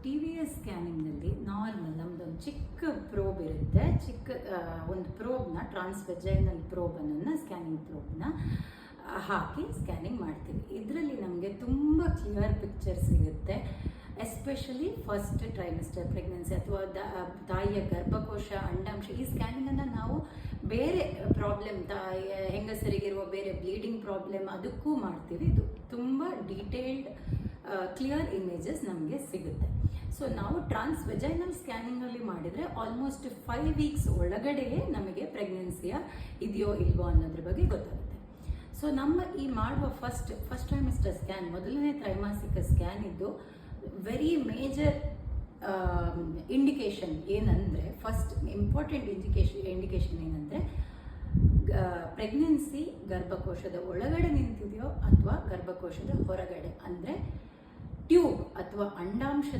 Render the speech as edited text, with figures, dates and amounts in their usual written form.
T V S ಸ್ಕ್ಯಾನಿಂಗ್ನಲ್ಲಿ normal ನಮ್ಮದೊಂದು ಚಿಕ್ಕ probe ಇರುತ್ತೆ, ಒಂದು ಪ್ರೋಬ್ನ ಟ್ರಾನ್ಸ್ವೆಜೈನಲ್ ಪ್ರೋಬನ್ನು ಸ್ಕ್ಯಾನಿಂಗ್ ಪ್ರೋಬ್ನ ಹಾಕಿ ಸ್ಕ್ಯಾನಿಂಗ್ ಮಾಡ್ತೀವಿ. ಇದರಲ್ಲಿ ನಮಗೆ ತುಂಬ ಕ್ಲಿಯರ್ ಪಿಕ್ಚರ್ ಸಿಗುತ್ತೆ. ಎಸ್ಪೆಷಲಿ ಫಸ್ಟ್ ಟ್ರೈಮಿಸ್ಟರ್ ಪ್ರೆಗ್ನೆನ್ಸಿ ಅಥವಾ ತಾಯಿಯ ಗರ್ಭಕೋಶ, ಅಂಡಾಂಶ, ಈ ಸ್ಕ್ಯಾನಿಂಗನ್ನು ನಾವು ಬೇರೆ ಪ್ರಾಬ್ಲಮ್, ಹೆಂಗಸರಿಗಿರುವ ಬೇರೆ ಬ್ಲೀಡಿಂಗ್ ಪ್ರಾಬ್ಲಮ್ ಅದಕ್ಕೂ ಮಾಡ್ತೀವಿ. ಇದು ತುಂಬ ಡೀಟೇಲ್ಡ್ ಕ್ಲಿಯರ್ ಇಮೇಜಸ್ ನಮಗೆ ಸಿಗುತ್ತೆ. ಸೊ ನಾವು ಟ್ರಾನ್ಸ್ವೆಜೈನಲ್ ಸ್ಕ್ಯಾನಿಂಗಲ್ಲಿ ಮಾಡಿದರೆ ಆಲ್ಮೋಸ್ಟ್ 5 ವೀಕ್ಸ್ ಒಳಗಡೆಯೇ ನಮಗೆ ಪ್ರೆಗ್ನೆನ್ಸಿಯ ಇದೆಯೋ ಇಲ್ವೋ ಅನ್ನೋದ್ರ ಬಗ್ಗೆ ಗೊತ್ತಾಗುತ್ತೆ. ಸೊ ನಮ್ಮ ಈ ಮಾಡುವ ಫಸ್ಟ್ ಟ್ರೈಮಿಸ್ಟರ್ ಸ್ಕ್ಯಾನ್, ಮೊದಲನೇ ತ್ರೈಮಾಸಿಕ ಸ್ಕ್ಯಾನ್ ಇದ್ದು ವೆರಿ ಮೇಜರ್ ಇಂಡಿಕೇಶನ್ ಏನಂದರೆ, ಫಸ್ಟ್ ಇಂಪಾರ್ಟೆಂಟ್ ಇಂಡಿಕೇಶನ್ ಏನಂದರೆ ಪ್ರೆಗ್ನೆನ್ಸಿ ಗರ್ಭಕೋಶದ ಒಳಗಡೆ ನಿಂತಿದೆಯೋ ಅಥವಾ ಗರ್ಭಕೋಶದ ಹೊರಗಡೆ, ಅಂದರೆ ಟ್ಯೂಬ್ ಅಥವಾ ಅಂಡಾಂಶ